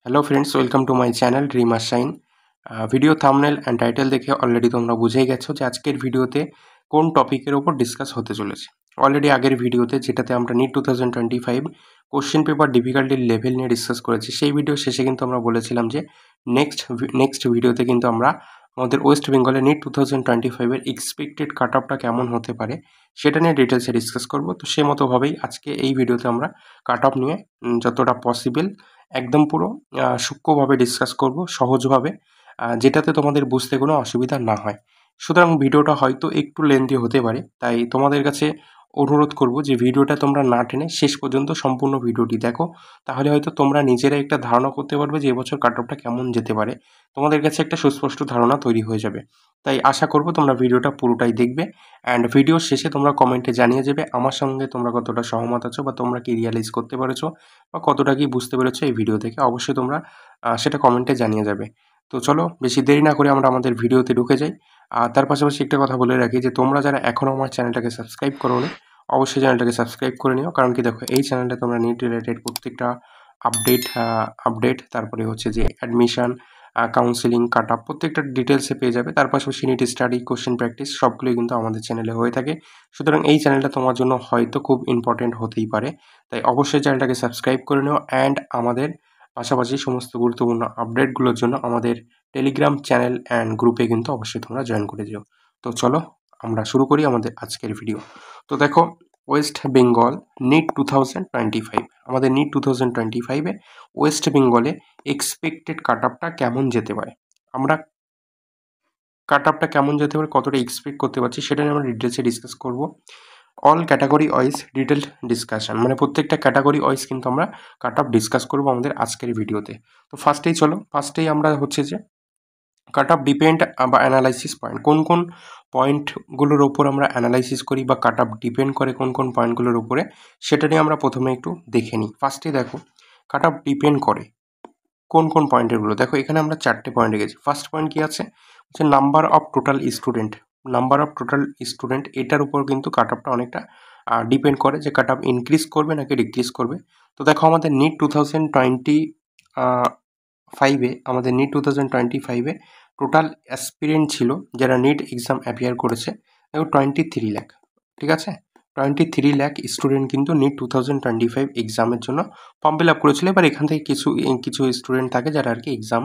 Hello friends, welcome to my channel dream আর shine. Video thumbnail and title দেখে already তোমরা বুঝেই গেছো যে আজকের ভিডিওতে কোন টপিকের ওপর ডিসকাস হতে চলেছে। অলরেডি আগের ভিডিওতে যেটাতে আমরা নিট 2025 কোশ্চেন পেপার ডিফিকাল্টির লেভেল নিয়ে ডিসকাস করেছি, সেই ভিডিও শেষে কিন্তু আমরা বলেছিলাম যে নেক্সট ভিডিওতে কিন্তু আমরা আমাদের ওয়েস্ট বেঙ্গলের নিট 2025-এর এক্সপেক্টেড কাট অফটা কেমন হতে পারে সেটা নিয়ে ডিটেলসে ডিসকাস করবো। তো সে মতোভাবেই আজকে এই ভিডিওতে আমরা কাট অফ নিয়ে যতটা পসিবল একদম পুরো সূক্ষ্মভাবে ডিসকাস করব, সহজভাবে, যেটাতে তোমাদের বুঝতে কোনো অসুবিধা না হয়। সুতরাং ভিডিওটা হয়তো একটু লেন্দি হতে পারে, তাই তোমাদের কাছে অনুরোধ করব যে ভিডিওটা তোমরা না টেনে শেষ পর্যন্ত সম্পূর্ণ ভিডিওটি দেখো। তাহলে হয়তো তোমরা নিজেরা একটা ধারণা করতে পারবে যে এবছর কাট অফটা কেমন যেতে পারে, তোমাদের কাছে একটা সুস্পষ্ট ধারণা তৈরি হয়ে যাবে। তাই আশা করব তোমরা ভিডিওটা পুরোটাই দেখবে অ্যান্ড ভিডিওর শেষে তোমরা কমেন্টে জানিয়ে যাবে আমার সঙ্গে তোমরা কতটা সহমত আছো বা তোমরা কি রিয়ালাইজ করতে পেরেছো বা কতটা কি বুঝতে পেরেছো এই ভিডিও থেকে। অবশ্যই তোমরা সেটা কমেন্টে জানিয়ে যাবে। তো চলো বেশি দেরি না করে আমরা আমাদের ভিডিওতে ঢুকে যাই। আর তার পাশাপাশি একটা কথা বলে রাখি যে তোমরা যারা এখনও আমার চ্যানেলটাকে সাবস্ক্রাইব করোনি, অবশ্যই চ্যানেলটাকে সাবস্ক্রাইব করে নিও। কারণ কি দেখো, এই চ্যানেলটা তোমরা নিট রিলেটেড প্রত্যেকটা আপডেট তারপরে হচ্ছে যে অ্যাডমিশন, কাউন্সেলিং, কাট আপ প্রত্যেকটা ডিটেলসে পেয়ে যাবে। তার পাশাপাশি নিট স্টাডি, কোশ্চেন প্র্যাকটিস সবগুলোই কিন্তু আমাদের চ্যানেলে হয়ে থাকে। সুতরাং এই চ্যানেলটা তোমার জন্য হয়তো খুব ইম্পর্টেন্ট হতেই পারে। তাই অবশ্যই চ্যানেলটাকে সাবস্ক্রাইব করে নিও অ্যান্ড আমাদের পাশাপাশি সমস্ত গুরুত্বপূর্ণ আপডেটগুলোর জন্য আমাদের টেলিগ্রাম চ্যানেল অ্যান্ড গ্রুপে কিন্তু অবশ্যই তোমরা জয়েন করে যেও। তো চলো আমরা শুরু করি আমাদের আজকের ভিডিও। তো দেখো, ওয়েস্ট বেঙ্গল নিট 2025, আমাদের নিট 2025-এ ওয়েস্ট বেঙ্গলে এক্সপেক্টেড কাট আপটা কেমন যেতে পারে, আমরা কাট আপটা কেমন যেতে পারে, কতটা এক্সপেক্ট করতে পারছি সেটা নিয়ে আমরা ডিটেলসে ডিসকাস করবো। All category wise detailed discussion, মানে প্রত্যেকটা ক্যাটাগরি ওয়াইজ কিন্তু আমরা কাট অফ ডিসকাস করবো আমাদের আজকের ভিডিওতে। তো ফার্স্টেই আমরা হচ্ছে যে কাট অফ ডিপেন্ড বা অ্যানালাইসিস পয়েন্ট, কোন কোন পয়েন্টগুলোর ওপর আমরা অ্যানালাইসিস করি বা কাট অফ ডিপেন্ড করে কোন কোন পয়েন্টগুলোর উপরে, সেটা নিয়ে আমরা প্রথমে একটু দেখে নিই। ফার্স্টে দেখো, কাট অফ ডিপেন্ড করে কোন কোন পয়েন্টেরগুলো। দেখো এখানে আমরা 4টে পয়েন্ট রেখেছি। ফার্স্ট পয়েন্ট কি আছে, হচ্ছে নাম্বার অফ টোটাল স্টুডেন্ট, এটার উপর কিন্তু কাট অফটা অনেকটা ডিপেন্ড করে যে কাট অফ ইনক্রিজ করবে নাকি ডিক্রিজ করবে। তো দেখো আমাদের নিট 2025-এ টোটাল অ্যাসপিরেন্ট ছিল যারা নিট এক্সাম অ্যাপিয়ার করেছে, দেখো 23 লাখ। ঠিক আছে, 23 লাখ স্টুডেন্ট কিন্তু নিট 2025 এক্সামের জন্য ফর্ম ফিল আপ করেছিল। এবার এখান থেকে কিছু স্টুডেন্ট থাকে যারা আর কি এক্সাম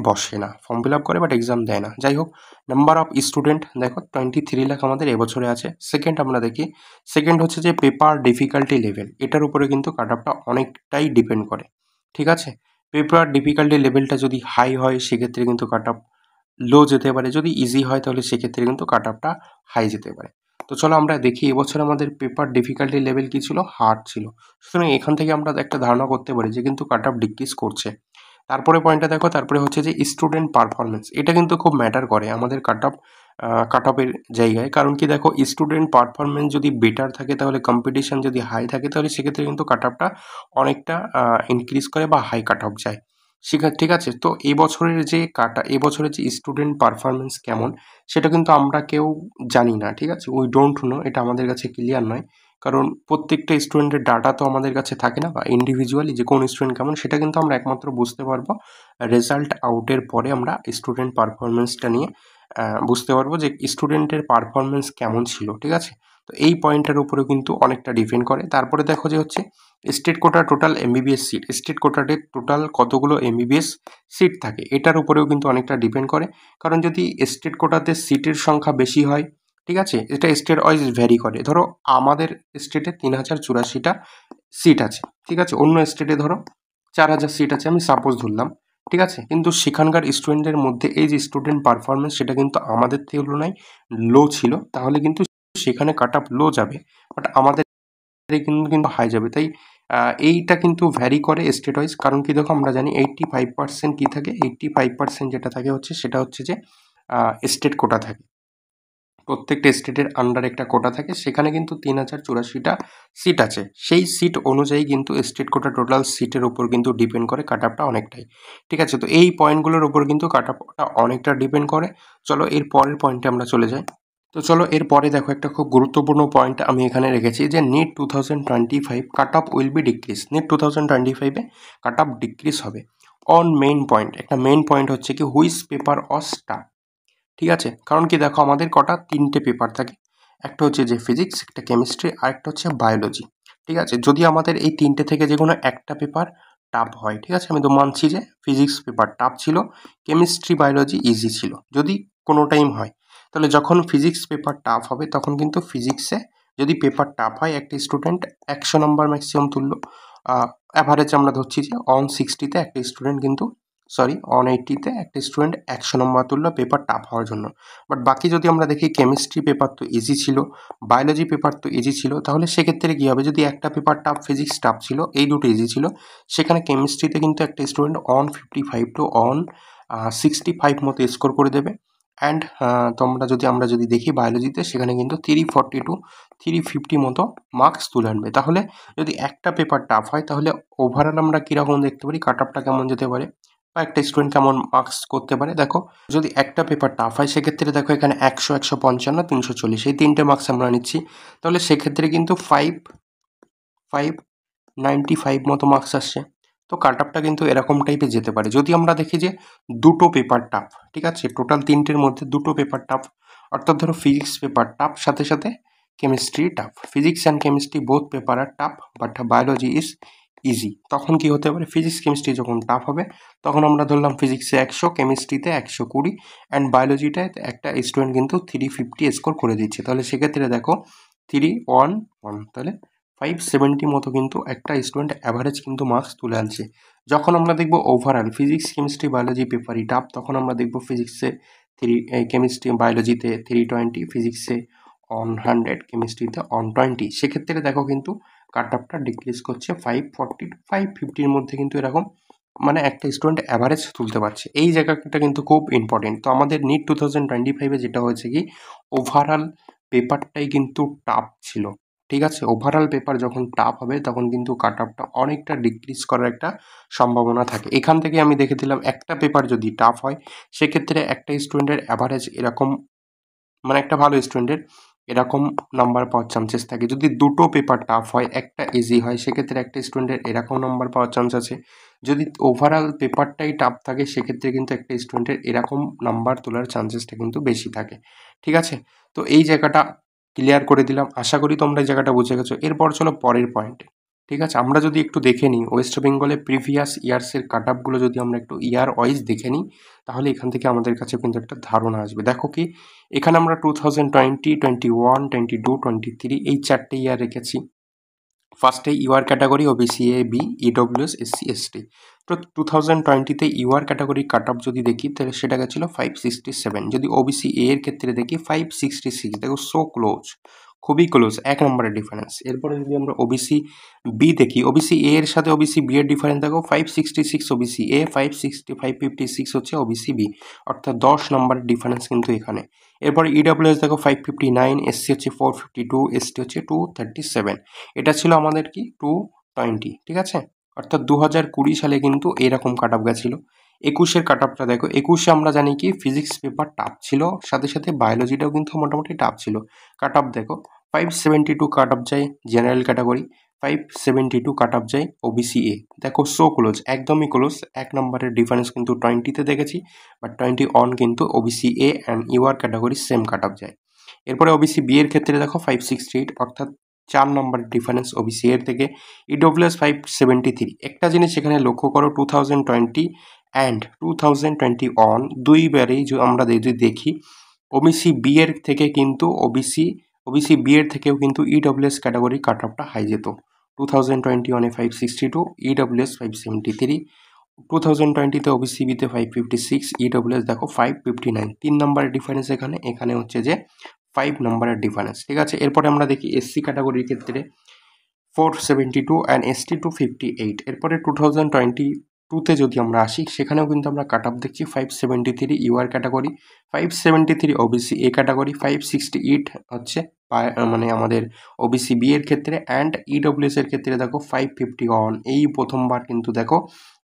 বসে না, ফর্ম ফিল আপ করে বাট এক্সাম দেয় না। যাই হোক, নাম্বার অফ স্টুডেন্ট দেখো 23 লাখ আমাদের এবছরে আছে। সেকেন্ড আমরা দেখি, সেকেন্ড হচ্ছে যে পেপার ডিফিকাল্টি লেভেল, এটার উপরে কিন্তু কাট অফটা অনেকটাই ডিপেন্ড করে। ঠিক আছে, পেপার ডিফিকাল্টি লেভেলটা যদি হাই হয় সেক্ষেত্রে কিন্তু কাট অফ লো যেতে পারে, যদি ইজি হয় তাহলে সেক্ষেত্রে কিন্তু কাট অফটা হাই যেতে পারে। তো চলো আমরা দেখি এবছর আমাদের পেপার ডিফিকাল্টি লেভেল কী ছিল, হার্ড ছিল। সুতরাং এখান থেকে আমরা একটা ধারণা করতে পারি যে কিন্তু কাট অফ ডিক্রিজ করছে। তারপরে পয়েন্টটা দেখো, তারপরে হচ্ছে যে স্টুডেন্ট পারফরমেন্স, এটা কিন্তু খুব ম্যাটার করে আমাদের কাট অফের জায়গায়। কারণ কি দেখো, স্টুডেন্ট পারফরমেন্স যদি বেটার থাকে তাহলে কম্পিটিশন যদি হাই থাকে তাহলে সেক্ষেত্রে কিন্তু কাট অফটা অনেকটা ইনক্রিজ করে বা হাই কাট অফ যায়। ঠিক আছে। তো এবছরের যে স্টুডেন্ট পারফরমেন্স কেমন সেটা কিন্তু আমরা কেউ জানি না। ঠিক আছে, উই ডোন্ট নো, এটা আমাদের কাছে ক্লিয়ার নয়। কারণ প্রত্যেকটা স্টুডেন্টের ডাটা তো আমাদের কাছে থাকে না, বা ইন্ডিভিজুয়ালি যে কোন স্টুডেন্ট কেমন সেটা কিন্তু আমরা একমাত্র বুঝতে পারবো রেজাল্ট আউটের পরে। আমরা স্টুডেন্ট পারফরমেন্সটা নিয়ে বুঝতে পারবো যে স্টুডেন্টের পারফরমেন্স কেমন ছিল। ঠিক আছে, তো এই পয়েন্টের উপরেও কিন্তু অনেকটা ডিপেন্ড করে। তারপরে দেখো যে হচ্ছে state quota total MBBS seat, state কোটাতে টোটাল কতগুলো এমবিবিএস সিট থাকে এটার উপরেও কিন্তু অনেকটা ডিপেন্ড করে। কারণ যদি স্টেট কোটাতে সিটের সংখ্যা বেশি হয়, ঠিক আছে, এটা স্টেট ওয়াইজ ভ্যারি করে। ধরো আমাদের স্টেটে 3084টা সিট আছে, ঠিক আছে, অন্য স্টেটে ধরো 4000 সিট আছে, আমি সাপোজ ধরলাম। ঠিক আছে, কিন্তু সেখানকার স্টুডেন্টদের মধ্যে এই যে স্টুডেন্ট পারফরমেন্স সেটা কিন্তু আমাদের তুলনায় লো ছিল, তাহলে কিন্তু সেখানে কাট অফ লো যাবে, বাট আমাদের কিন্তু হাই যাবে। তাই এইটা কিন্তু ভ্যারি করে স্টেট ওয়াইজ। কারণ কি দেখো, আমরা জানি 85% কী থাকে, 85% যেটা থাকে হচ্ছে সেটা হচ্ছে যে স্টেট কোটা থাকে। প্রত্যেকটা স্টেটের আন্ডার একটা কোটা থাকে, সেখানে কিন্তু 3084টা সিট আছে। সেই সিট অনুযায়ী কিন্তু স্টেট কোটা টোটাল সিটের উপর কিন্তু ডিপেন্ড করে কাট অফটা অনেকটাই। ঠিক আছে, তো এই পয়েন্টগুলোর উপর কিন্তু কাট অফটা অনেকটা ডিপেন্ড করে। চলো এর পরের পয়েন্টে আমরা চলে যাই। তো চলো এরপরে দেখো, একটা খুব গুরুত্বপূর্ণ পয়েন্ট আমি এখানে রেখেছি যে NEET 2025 cut off will be decrease. NEET 2025-এ কাট অফ ডিক্রিজ হবে। অন মেইন পয়েন্ট, একটা মেইন পয়েন্ট হচ্ছে কি হুইচ পেপার অস টাফ, ঠিক আছে? কারণ কি দেখো আমাদের কটা 3টে পেপার থাকে, একটা হচ্ছে যে ফিজিক্স, একটা কেমিস্ট্রি, আর একটা হচ্ছে বায়োলজি, ঠিক আছে? যদি আমাদের এই 3টে থেকে যে কোনো একটা পেপার টাফ হয়, ঠিক আছে, আমি তো মানছি যে ফিজিক্স পেপার টাফ ছিল, কেমিস্ট্রি বায়োলজি ইজি ছিল, যদি কোনো টাইম হয়, তাহলে যখন ফিজিক্স পেপার টাফ হবে তখন কিন্তু ফিজিক্সে যদি পেপার টাফ হয় একটা স্টুডেন্ট 100 নম্বর ম্যাক্সিমাম তুললো, অ্যাভারেজ আমরা ধরছি যে অন 60তে একটা স্টুডেন্ট কিন্তু অন 80তে একটা স্টুডেন্ট 100 নম্বর তুললো পেপার টাফ হওয়ার জন্য। বাট বাকি যদি আমরা দেখি কেমিস্ট্রি পেপার তো ইজি ছিল, বায়োলজি পেপার তো ইজি ছিল, তাহলে সেক্ষেত্রে কী হবে, যদি একটা পেপার টাফ ফিজিক্স টাফ ছিল, এই দুটো ইজি ছিল, সেখানে কেমিস্ট্রিতে কিন্তু একটা স্টুডেন্ট অন 55 টু অন 65 মতো স্কোর করে দেবে। অ্যান্ড আমরা যদি দেখি বায়োলজিতে, সেখানে কিন্তু 340 টু 350 মতো মার্কস তুলে আনবে। তাহলে যদি একটা পেপার টাফ হয় তাহলে ওভারঅল আমরা কীরকম দেখতে পারি, কাট অফটা কেমন যেতে পারে, বা একটা স্টুডেন্ট কেমন মার্কস করতে পারে। দেখো যদি একটা পেপার টাফ হয় সেক্ষেত্রে দেখো এখানে 100, 155, 340 এই 3টে মার্কস আমরা নিচ্ছি, তাহলে সেক্ষেত্রে কিন্তু 595 মতো মার্কস আসছে। তো কাট অফটা কিন্তু এরকম টাইপের যেতে পারে। যদি আমরা দেখি যে দুটো পেপার টাফ, ঠিক আছে, টোটাল 3টের মধ্যে দুটো পেপার টাফ, অর্থাৎ ধরো ফিজিক্স পেপার টাফ, সাথে সাথে chemistry tough, physics and chemistry both paper are tough but biology is easy, তখন কি হতে পারে, ফিজিক্স কেমিস্ট্রি যখন টাফ হবে তখন আমরা ধরলাম ফিজিক্সে 100, কেমিস্ট্রিতে 120, অ্যান্ড বায়োলজিটায় একটা স্টুডেন্ট কিন্তু 350 স্কোর করে দিচ্ছে, তাহলে সেক্ষেত্রে দেখো 311, তাহলে 570 মতো কিন্তু একটা স্টুডেন্ট অ্যাভারেজ কিন্তু মার্কস তুলে আনছে। যখন আমরা দেখব ওভারঅল ফিজিক্স কেমিস্ট্রি বায়োলজি পেপারই টাফ, তখন আমরা দেখব ফিজিক্সে কেমিস্ট্রি বায়োলজিতে 320, ফিজিক্সে অন 100, কেমিস্ট্রিতে অন 20, সেক্ষেত্রে দেখো কিন্তু কাট অফটা ডিক্রিজ করছে 540 টু 550-র মধ্যে, কিন্তু এরকম মানে একটা স্টুডেন্ট অ্যাভারেজ তুলতে পারছে। এই জায়গাটা কিন্তু খুব ইম্পর্টেন্ট। তো আমাদের নিট 2025-এ যেটা হয়েছে কি ওভারঅল পেপারটাই কিন্তু টাফ ছিল, ঠিক আছে? ওভারঅল পেপার যখন টাফ হবে তখন কিন্তু কাট অফটা অনেকটা ডিক্রিজ করার একটা সম্ভাবনা থাকে। এখান থেকে আমি দেখে দিলাম একটা পেপার যদি টাফ হয় সেক্ষেত্রে একটা স্টুডেন্টের অ্যাভারেজ এরকম, মানে একটা ভালো স্টুডেন্টের এরকম নাম্বার পাওয়ার চান্সেস থাকে। যদি দুটো পেপার টাফ হয় একটা ইজি হয় সেক্ষেত্রে একটা স্টুডেন্টের এরকম নাম্বার পাওয়ার চান্স আছে। যদি ওভারঅল পেপারটাই টাফ থাকে সেক্ষেত্রে কিন্তু একটা স্টুডেন্টের এরকম নাম্বার তোলার চান্সেসটা কিন্তু বেশি থাকে, ঠিক আছে? তো এই জায়গাটা ক্লিয়ার করে দিলাম, আশা করি তোমরা এই জায়গাটা বুঝে গেছো। এরপর চলো পরের পয়েন্টে, ঠিক আছে? আমরা যদি একটু দেখে নিই ওয়েস্ট বেঙ্গলে প্রিভিয়াস ইয়ার্সের কাট অফগুলো যদি আমরা একটু ইয়ার ওয়াইজ দেখে নিই, তাহলে এখান থেকে আমাদের কাছে কিন্তু একটা ধারণা আসবে। দেখো কি এখানে আমরা 2020, 21, 22, 23 এই 4টে ইয়ার রেখেছি। ফার্স্টে UR category OBC A, B, EWS, SC, ST. তো 2020-তে ইউআর ক্যাটাগরি কাট অফ যদি দেখি তাহলে সেটা গেছিলো 567। যদি ওবিসি এ এর ক্ষেত্রে দেখি 566, দেখো সো ক্লোজ, খুবই ক্লোজ, 1 নম্বরের ডিফারেন্স। এরপরে যদি আমরা ওবিসি বি দেখি, ওবিসি এ এর সাথে ওবিসি বি এর ডিফারেন্স দেখো 566 ওবিসি এ, 556 হচ্ছে ওবিসি বি, অর্থাৎ 10 নম্বরের ডিফারেন্স কিন্তু এখানে। এরপরে ইডব্লিউএস দেখো 559, এসসি হচ্ছে 452, এসটি হচ্ছে 237। এটা ছিল আমাদের কি 220, ঠিক আছে? অর্থাৎ 2020 সালে কিন্তু এরকম কাট অফ গেছিলো। 21-এর কাট অফটা দেখো, 21-এ আমরা জানি কি ফিজিক্স পেপার টাফ ছিল, সাথে সাথে বায়োলজিটাও কিন্তু মোটামুটি টাফ ছিল। কাট অফ দেখো 572 কাট অফ যায় জেনারেল ক্যাটাগরি, 572 কাট অফ যায় ওবিসি এ। দেখো সো ক্লোজ, একদমই ক্লোজ, 1 নম্বরের ডিফারেন্স কিন্তু 20-তে দেখেছি, বাট 20 অন কিন্তু OBC A and UR category same cut off যায়। এরপরে ওবিসি বি এর ক্ষেত্রে দেখো 568, অর্থাৎ 4 নম্বরের ডিফারেন্স ওবিসি এর থেকে। ইডব্লিউএস 573। একটা জিনিস এখানে লক্ষ্য করো, 2020 অ্যান্ড 2021 দুইবারেই আমরা যদি দেখি ওবিসি বি এর থেকে কিন্তু ওবিসি বি এর থেকেও কিন্তু ইডব্লিউএস ক্যাটাগরি কাট অফটা হাই যেত। 2021-এ 562, ইডব্লিউএস 573, 2020-তে ওবিসি বিতে 556, ইডব্লিউএস দেখো 559, 3 নম্বরের ডিফারেন্স এখানে হচ্ছে যে 5 নম্বরের ডিফারেন্স, ঠিক আছে? এরপরে আমরা দেখি এসসি ক্যাটাগরির ক্ষেত্রে 472 অ্যান্ড এসটি 258। এরপরে 2022-তে যদি আমরা আসি সেখানেও কিন্তু আমরা কাট অফ দেখছি 573 UR category, 573 OBC A category, 568 হচ্ছে মানে আমাদের ওবিসি বি এর ক্ষেত্রে, অ্যান্ড ইডব্লিউএস এর ক্ষেত্রে দেখো 551। এই প্রথমবার কিন্তু দেখো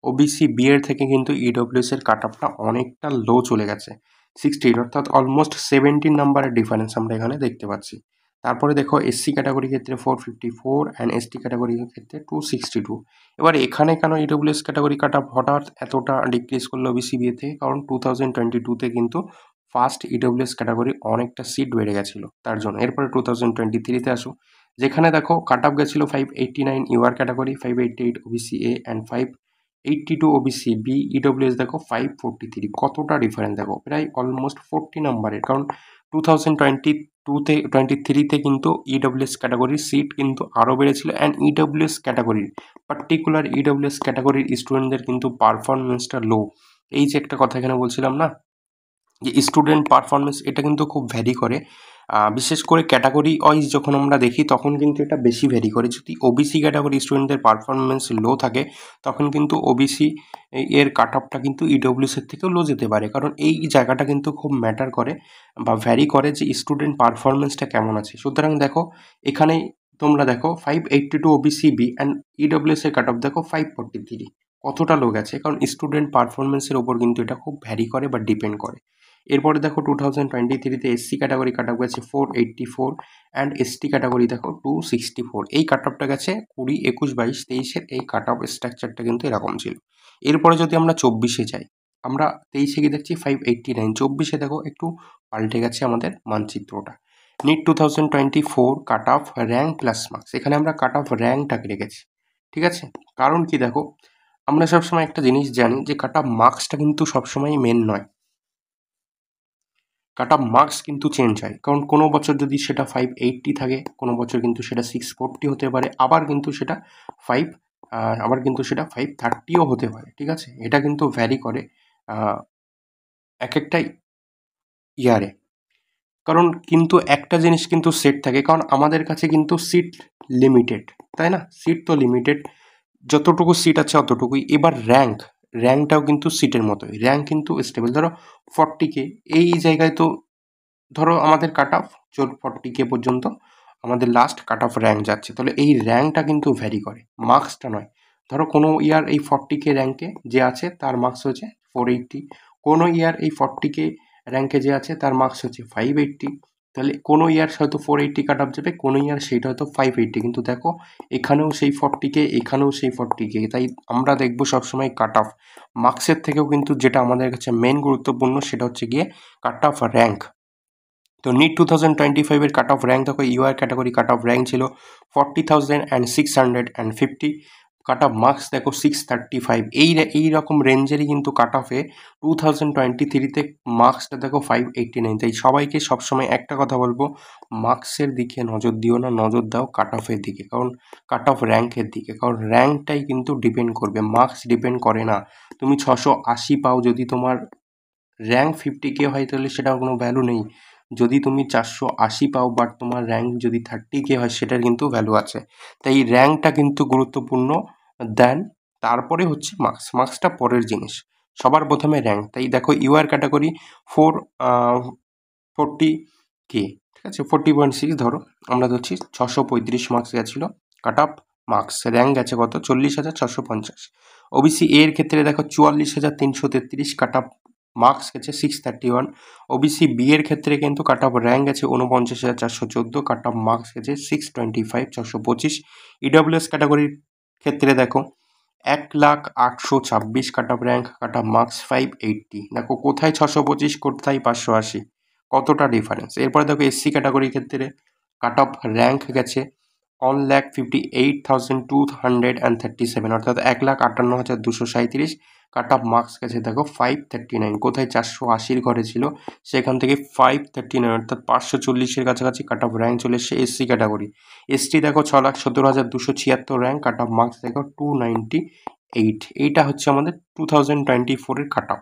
ওবিসি বি এর থেকে কিন্তু ইডব্লিউএস এর কাট অফটা অনেকটা লো চলে গেছে, 68, অর্থাৎ অলমোস্ট 17 নাম্বারের ডিফারেন্স আমরা এখানে দেখতে পাচ্ছি। তারপরে দেখো এসসি ক্যাটাগরির ক্ষেত্রে 454 অ্যান্ড এসটি ক্যাটাগরির ক্ষেত্রে 262। এবার এখানে কেন ইডব্লিউএস ক্যাটাগরি কাট অফ হঠাৎ এতটা ডিক্রিজ করলো বিসিবিএ থেকে? কারণ 2022-তে কিন্তু ফার্স্ট ইডব্লিউএস ক্যাটাগরি অনেকটা সিট বেড়ে গেছিলো তার জন্য। এরপরে 2023-তে আসো, যেখানে দেখো কাট অফ গেছিলো 589 UR category, 588 OBC A and 582 OBC B. EWS দেখো 543। কতটা ডিফারেন্স দেখো, প্রায় অলমোস্ট 40 নাম্বারের। কারণ 2023-তে কিন্তু ইডব্লিউএস ক্যাটাগরির সিট কিন্তু আরও বেড়েছিল, অ্যান্ড ইডব্লিউএস ক্যাটাগরির পার্টিকুলার ইডব্লিউএস ক্যাটাগরির স্টুডেন্টদের কিন্তু পারফরমেন্সটা লো। এই যে একটা কথা এখানে বলছিলাম না, যে স্টুডেন্ট পারফরমেন্স, এটা কিন্তু খুব ভ্যারি করে। বিশেষ করে ক্যাটাগরি ওয়াইজ যখন আমরা দেখি তখন কিন্তু এটা বেশি ভ্যারি করে। যদি ওবিসি ক্যাটাগরি স্টুডেন্টদের পারফরমেন্স লো থাকে তখন কিন্তু ওবিসি এর কাট অফটা কিন্তু ইডব্লিউএসের থেকেও লো যেতে পারে। কারণ এই জায়গাটা কিন্তু খুব ম্যাটার করে বা ভ্যারি করে যে স্টুডেন্ট পারফরমেন্সটা কেমন আছে। সুতরাং দেখো এখানে তোমরা দেখো 582 ওবিসি বি অ্যান্ড ইডব্লিউএস এর কাট অফ দেখো 543। কতটা লো গেছে? কারণ স্টুডেন্ট পারফরমেন্সের ওপর কিন্তু এটা খুব ভ্যারি করে বা ডিপেন্ড করে। এরপরে দেখো 2023-তে এসসি ক্যাটাগরি কাট অফ গেছে 484 অ্যান্ড এসটি ক্যাটাগরি দেখো 264। এই কাট অফটা গেছে 20, 21, 22, 23-এর এই কাট অফ স্ট্রাকচারটা কিন্তু এরকম ছিল। এরপরে যদি আমরা 24-এ যাই, আমরা 23-এ গিয়ে দেখছি 589, 24-এ দেখো একটু পাল্টে গেছে আমাদের মানচিত্রটা। NEET 2024 cut off rank plus marks, এখানে আমরা কাট অফ র্যাঙ্কটাকে রেখেছি, ঠিক আছে? কারণ কি দেখো, আমরা সবসময় একটা জিনিস জানি যে কাট অফ মার্কসটা কিন্তু সবসময় মেন নয়, কাট অফ মার্কস কিন্তু চেঞ্জ হয়। কারণ কোনো বছর যদি সেটা 580 থাকে, কোনো বছর কিন্তু সেটা 640 হতে পারে, আবার কিন্তু সেটা 530ও হতে পারে, ঠিক আছে? এটা কিন্তু ভ্যারি করে এক একটা ইয়ারে। কারণ কিন্তু একটা জিনিস কিন্তু সেট থাকে, কারণ আমাদের কাছে কিন্তু সিট লিমিটেড, তাই না? সিট তো লিমিটেড, যতটুকু সিট আছে অতটুকুই। এবার র্যাঙ্কটাও কিন্তু সিটের মতোই, র্যাঙ্ক কিন্তু স্টেবল। ধরো 40K, এই জায়গায় তো ধরো আমাদের কাট অফ 40K পর্যন্ত আমাদের লাস্ট কাট অফ র্যাঙ্ক যাচ্ছে, তাহলে এই র্যাঙ্কটা কিন্তু ভ্যারি করে, মার্কসটা নয়। ধরো কোনো ইয়ার এই 40K র্যাঙ্কে যে আছে তার মার্কস হচ্ছে 480, কোনো ইয়ার এই 40K র্যাঙ্কে যে আছে তার মার্কস হচ্ছে 580। তাহলে কোনো ইয়ার হয়তো 480 কাট অফ যাবে, কোনো ইয়ার সেইটা হয়তো 580। কিন্তু দেখো এখানেও সেই 40K, এখানেও সেই 40K। তাই আমরা দেখবো সবসময় কাট অফ মার্কসের থেকেও কিন্তু যেটা আমাদের কাছে মেন গুরুত্বপূর্ণ সেটা হচ্ছে গিয়ে কাট অফ র্যাঙ্ক। তো নিট 2025-এর কাট অফ র্যাঙ্ক দেখো, UR category cut off rank ছিল 40,650। কাট অফ মার্কস দেখো 635। এই রকম রেঞ্জেরই কিন্তু কাট অফে 2023-তে মার্কসটা দেখো 589। তাই সবাইকে সবসময় একটা কথা বলবো, মার্কসের দিকে নজর দিও না, নজর দাও কাট অফের দিকে, কারণ কাট অফ র্যাঙ্কের দিকে। কারণ র্যাঙ্কটাই কিন্তু ডিপেন্ড করবে, মার্কস ডিপেন্ড করে না। তুমি 680 পাও, যদি তোমার র্যাঙ্ক 50K হয় তাহলে সেটার কোনো ভ্যালু নেই। যদি তুমি 480 পাও বাট তোমার র্যাঙ্ক যদি 30K হয় সেটার কিন্তু ভ্যালু আছে। তাই র্যাঙ্কটা কিন্তু গুরুত্বপূর্ণ দেন, তারপরে হচ্ছে মার্কস, মার্কসটা পরের জিনিস, সবার প্রথমে র্যাঙ্ক। তাই দেখো ইউআর ক্যাটাগরি 40K, ঠিক আছে, 40.6 ধরো, আমরা ধরছি 635 মার্কস গেছিলো কাট অফ মার্কস, র্যাঙ্ক গেছে কত 40,650। ওবিসি এর ক্ষেত্রে দেখো 44,333 কাট অফ মার্কস গেছে 631। ওবিসি বি এর ক্ষেত্রে কিন্তু কাট অফ র্যাঙ্ক গেছে 49,414, কাট অফ মার্কস গেছে 625, 425। ইডব্লিউএস ক্যাটাগরির ক্ষেত্রে দেখো 1,08,26 কাট অফ র্যাঙ্ক, কাট অফ মার্কস 580। দেখো কোথায় 625, কোথায় 580, কতটা ডিফারেন্স। এরপরে দেখো এসসি ক্যাটাগরির ক্ষেত্রে কাট অফ র্যাঙ্ক গেছে 1,58,237, অর্থাৎ 1,58,237। কাট অফ মার্কস গেছে দেখো 539, কোথায় 480-র ঘরে ছিল সেখান থেকে 539, অর্থাৎ 540-এর কাছাকাছি কাট অফ র্যাঙ্ক চলে এসছে এসসি ক্যাটাগরি। এসটি দেখো 6,17,276 র্যাঙ্ক, কাট অফ মার্কস দেখো 298। এইটা হচ্ছে আমাদের 2024-এর কাট অফ,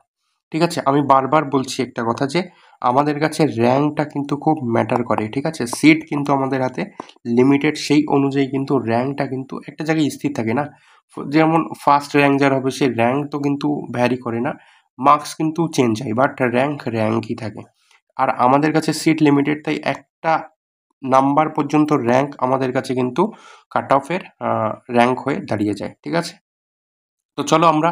ঠিক আছে? আমি বারবার বলছি একটা কথা, যে আমাদের কাছে র্যাঙ্কটা কিন্তু খুব ম্যাটার করে, ঠিক আছে? সিট কিন্তু আমাদের হাতে লিমিটেড, সেই অনুযায়ী কিন্তু র্যাঙ্কটা কিন্তু একটা জায়গায় স্থির থাকে না। যেমন ফার্স্ট র্যাঙ্ক যার হবে সেই র্যাঙ্ক তো কিন্তু ভ্যারি করে না, মার্কস কিন্তু চেঞ্জ হয়, বাট র্যাঙ্কই থাকে। আর আমাদের কাছে সিট লিমিটেড, তাই একটা নাম্বার পর্যন্ত র্যাঙ্ক আমাদের কাছে কিন্তু কাট অফের র্যাঙ্ক হয়ে দাঁড়িয়ে যায়, ঠিক আছে? তো চলো আমরা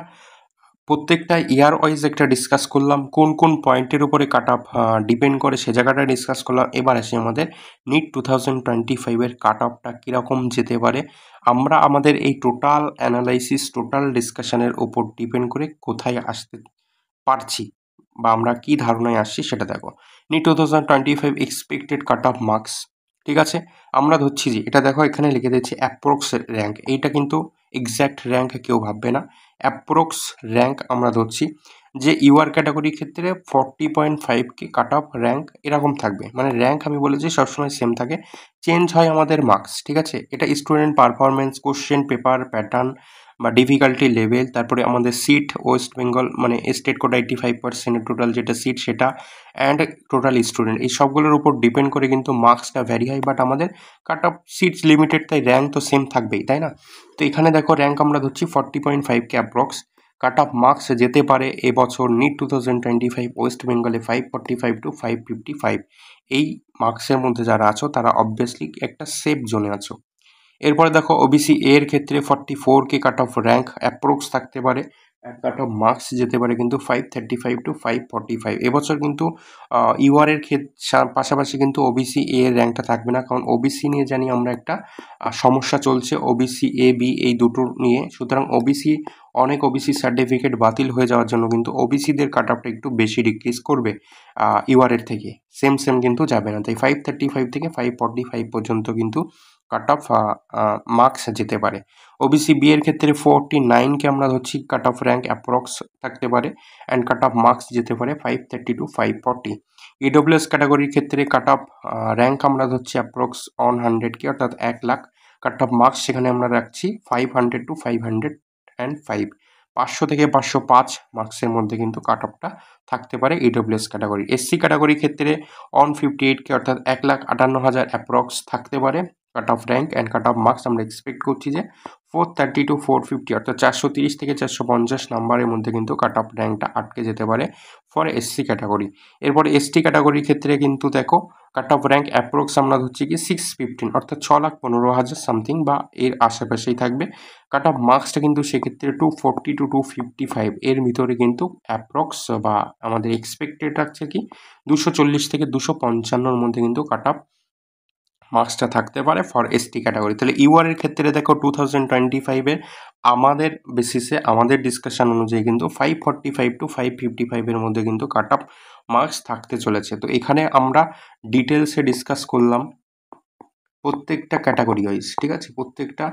প্রত্যেকটা ইয়ার ওয়াইজ একটা ডিসকাস করলাম, কোন কোন পয়েন্টের উপরে কাট অফ ডিপেন্ড করে সে জায়গাটা ডিসকাস করলাম। এবার আসি আমাদের নিট 2025-এর কাট অফটা কীরকম যেতে পারে। আমরা আমাদের এই টোটাল অ্যানালাইসিস, টোটাল ডিসকাশনের ওপর ডিপেন্ড করে কোথায় আসতে পারছি বা আমরা কি ধারণায় আসছি সেটা দেখো। NEET 2025 expected cut off marks, ঠিক আছে। আমরা ধরছি যে এটা দেখো এখানে লিখে দিচ্ছি অ্যাপ্রক্স র্যাঙ্ক, এইটা কিন্তু এক্স্যাক্ট র্যাঙ্ক কেউ ভাববে না, অ্যাপ্রক্স র্যাঙ্ক আমরা ধরছি যে ইউআর ক্যাটাগরির ক্ষেত্রে 40.5 কাট অফ র্যাঙ্ক এরকম থাকবে। মানে র্যাঙ্ক আমি বলেছি সবসময় সেম থাকে, চেঞ্জ হয় আমাদের মার্কস, ঠিক আছে। এটা student performance, question paper pattern বা ডিফিকাল্টি লেভেল, তারপরে আমাদের সিট ওয়েস্ট বেঙ্গল মানে স্টেট কোটা 85% টোটাল যেটা সিট সেটা, অ্যান্ড টোটাল স্টুডেন্ট, এই সবগুলোর উপর ডিপেন্ড করে কিন্তু মার্কসটা ভ্যারি হয়। বাট আমাদের কাট অফ সিটস লিমিটেড, তাই র্যাঙ্ক তো সেম থাকবেই, তাই না। তো এখানে দেখো র্যাঙ্ক আমরা ধরছি 40.5 অ্যাপ্রক্স। কাট অফ মার্কস যেতে পারে এবছর নিট 2025 ওয়েস্ট বেঙ্গলে 545 to 555। এই মার্কসের মধ্যে যারা আছো তারা অবভিয়াসলি একটা সেফ জোনে আছো। এরপরে দেখো ওবিসি এর ক্ষেত্রে 44 কাট অফ র্যাঙ্ক অ্যাপ্রক্স থাকতে পারে, কাট অফ মার্কস যেতে পারে কিন্তু 535 to 545। এবছর কিন্তু ইউআর এর পাশাপাশি কিন্তু ওবিসি এর র্যাঙ্কটা থাকবে না, কারণ ওবিসি নিয়ে জানি আমরা একটা সমস্যা চলছে, ওবিসি এ বি এই দুটো নিয়ে। সুতরাং ওবিসি অনেক ওবিসি সার্টিফিকেট বাতিল হয়ে যাওয়ার জন্য কিন্তু ওবিসিদের কাট অফটা একটু বেশি ডিক্রিজ করবে ইউআর এর থেকে, সেম কিন্তু যাবে না। তাই 535 থেকে 545 পর্যন্ত কিন্তু কাট অফ মার্কস যেতে পারে। ওবিসি বি এর ক্ষেত্রে 49 আমরা ধরছি কাট অফ র্যাঙ্ক অ্যাপ্রক্স থাকতে পারে, অ্যান্ড কাট অফ মার্কস যেতে পারে 530 to 540। ইডব্লিউএস ক্যাটাগরির ক্ষেত্রে কাট অফ র্যাঙ্ক আমরা ধরছি অ্যাপ্রক্স 100K অর্থাৎ 1 লাখ, কাট অফ মার্কস সেখানে আমরা রাখছি 500 to 505। 500 থেকে 505 মার্কসের মধ্যে কিন্তু কাট অফটা থাকতে পারে ইডব্লিউএস ক্যাটাগরি। এসসি ক্যাটাগরির ক্ষেত্রে 158K অর্থাৎ 1,58,000 অ্যাপ্রক্স থাকতে পারে কাট off rank, and cut off marks আমরা এক্সপেক্ট করছি যে 430 to 450 অর্থাৎ 430 থেকে 450 নাম্বারের মধ্যে কিন্তু কাট অফ র্যাঙ্কটা আটকে যেতে পারে ফর এসসি ক্যাটাগরি। এরপরে এসটি ক্যাটাগরির ক্ষেত্রে কিন্তু দেখো কাট অফ র্যাঙ্ক অ্যাপ্রক্স আমরা ধরছি কি 615 অর্থাৎ 6,15,000 সামথিং বা এর আশেপাশেই থাকবে। কাট অফ মার্কসটা কিন্তু সেক্ষেত্রে 240 to 255 এর ভিতরে কিন্তু অ্যাপ্রক্স বা আমাদের এক্সপেক্টেড রাখছে কি 240 থেকে 255-র মধ্যে কিন্তু কাট অফ মার্কসটা থাকতে পারে ফর এসটি ক্যাটাগরি। তাহলে ইউআর এর ক্ষেত্রে দেখো 2025-এর আমাদের বেসিসে আমাদের ডিসকাশন অনুযায়ী কিন্তু 545 to 555-এর মধ্যে কিন্তু কাট অফ মার্কস থাকতে চলেছে। তো এখানে আমরা ডিটেলসে ডিসকাস করলাম প্রত্যেকটা ক্যাটাগরি ওয়াইজ, ঠিক আছে। প্রত্যেকটা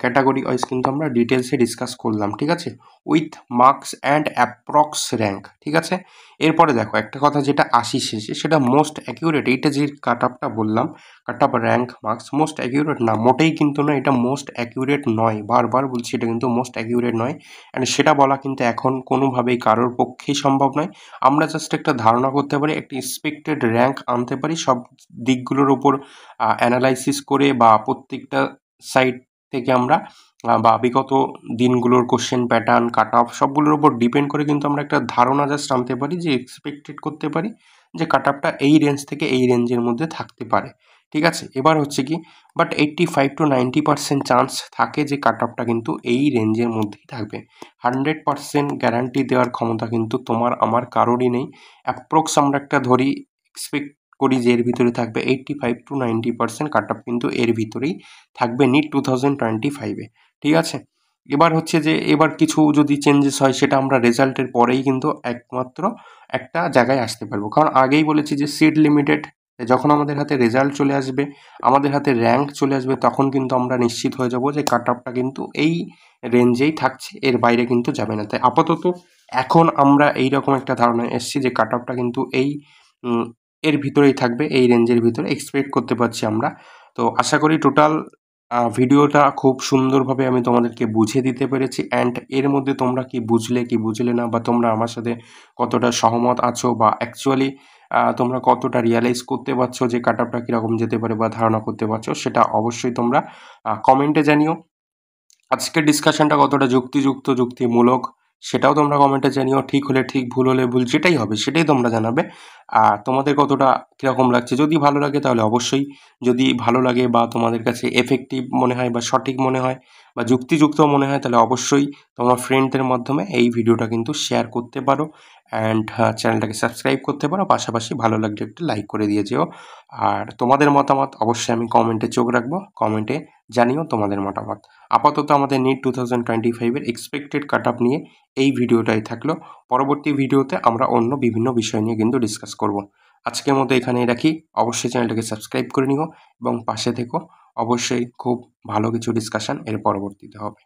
ক্যাটাগরি ওয়াইজ কিন্তু আমরা ডিটেলসে ডিসকাস করলাম, ঠিক আছে, with marks and approx rank, ঠিক আছে। এরপরে দেখো একটা কথা যেটা আসি শেষে, সেটা মোস্ট অ্যাকিউরেট, এইটা যে কাট অফটা বললাম কাট off rank marks most accurate না, মোটেই কিন্তু না, এটা মোস্ট অ্যাকিউরেট নয়, বারবার বলছি এটা কিন্তু মোস্ট অ্যাকিউরেট নয়। অ্যান্ড সেটা বলা কিন্তু এখন কোনোভাবেই কারোর পক্ষেই সম্ভব নয়। আমরা জাস্ট একটা ধারণা করতে পারি, একটা এক্সপেক্টেড র্যাঙ্ক আনতে পারি সব দিকগুলোর উপর অ্যানালাইসিস করে, বা প্রত্যেকটা সাইড থেকে আমরা বা বিগত দিনগুলোর কোশ্চেন প্যাটার্ন কাট অফ সবগুলোর উপর ডিপেন্ড করে কিন্তু আমরা একটা ধারণা জাস্ট আনতে পারি, যে এক্সপেক্টেড করতে পারি যে কাট অফটা এই রেঞ্জ থেকে এই রেঞ্জের মধ্যে থাকতে পারে, ঠিক আছে। এবার হচ্ছে কি, বাট 85 to 90% চান্স থাকে যে কাট অফটা কিন্তু এই রেঞ্জের মধ্যেই থাকবে। 100% গ্যারান্টি দেওয়ার ক্ষমতা কিন্তু তোমার আমার কারোরই নেই। অ্যাপ্রক্স আমরা একটা ধরি, এক্সপেক্ট করি যে এর ভিতরে থাকবে 85 to 90% কাট অফ কিন্তু এর ভিতরেই থাকবে নিট 2025-এ, ঠিক আছে। এবার হচ্ছে যে এবার কিছু যদি চেঞ্জেস হয় সেটা আমরা রেজাল্টের পরেই কিন্তু একমাত্র একটা জায়গায় আসতে পারবো, কারণ আগেই বলেছি যে সিট লিমিটেড, যখন আমাদের হাতে রেজাল্ট চলে আসবে, আমাদের হাতে র্যাঙ্ক চলে আসবে, তখন কিন্তু আমরা নিশ্চিত হয়ে যাব যে কাট অফটা কিন্তু এই রেঞ্জেই থাকছে, এর বাইরে কিন্তু যাবে না। তাই আপাতত এখন আমরা এইরকম একটা ধারণায় এসেছি যে কাট অফটা কিন্তু এই এর ভিতরেই থাকবে, এই রেঞ্জের ভিতরে এক্সপেক্ট করতে পারছি আমরা। তো আশা করি টোটাল ভিডিওটা খুব সুন্দরভাবে আমি তোমাদেরকে বুঝিয়ে দিতে পেরেছি, অ্যান্ড এর মধ্যে তোমরা কি বুঝলে না, বা তোমরা আমার সাথে কতটা সহমত আছো, বা অ্যাকচুয়ালি তোমরা কতটা রিয়ালাইজ করতে পারছো যে কাট অফটা কীরকম যেতে পারে বা ধারণা করতে পারছো, সেটা অবশ্যই তোমরা কমেন্টে জানিও। আজকের ডিসকাশনটা কতটা যুক্তিমূলক সেটাও তোমরা কমেন্টে জানিও। ঠিক হলে ঠিক, ভুল হলে ভুল, যেটাই হবে সেটাই তোমরা জানাবে। আর তোমাদের কতটা কীরকম লাগছে, যদি ভালো লাগে তাহলে অবশ্যই, যদি ভালো লাগে বা তোমাদের কাছে এফেক্টিভ মনে হয় বা সঠিক মনে হয় বা যুক্তিযুক্ত মনে হয় তাহলে অবশ্যই তোমার ফ্রেন্ডদের মাধ্যমে এই ভিডিওটা কিন্তু শেয়ার করতে পারো অ্যান্ড চ্যানেলটাকে সাবস্ক্রাইব করতে পারো, পাশাপাশি ভালো লাগলে একটু লাইক করে দিয়ে যেও। আর তোমাদের মতামত অবশ্যই আমি কমেন্টে চোখ রাখবো, কমেন্টে জানিও তোমাদের মতামত। আপাতত আমাদের নিট 2025-এর এক্সপেক্টেড কাট অফ নিয়ে এই ভিডিওটাই থাকলো। পরবর্তী ভিডিওতে আমরা অন্য বিভিন্ন বিষয় নিয়ে কিন্তু ডিসকাস করব। আজকের মতো এখানেই রাখি। অবশ্যই চ্যানেলটাকে সাবস্ক্রাইব করে নিও এবং পাশে থেকো। অবশ্যই খুব ভালো কিছু ডিসকাশন এর পরবর্তীতে হবে।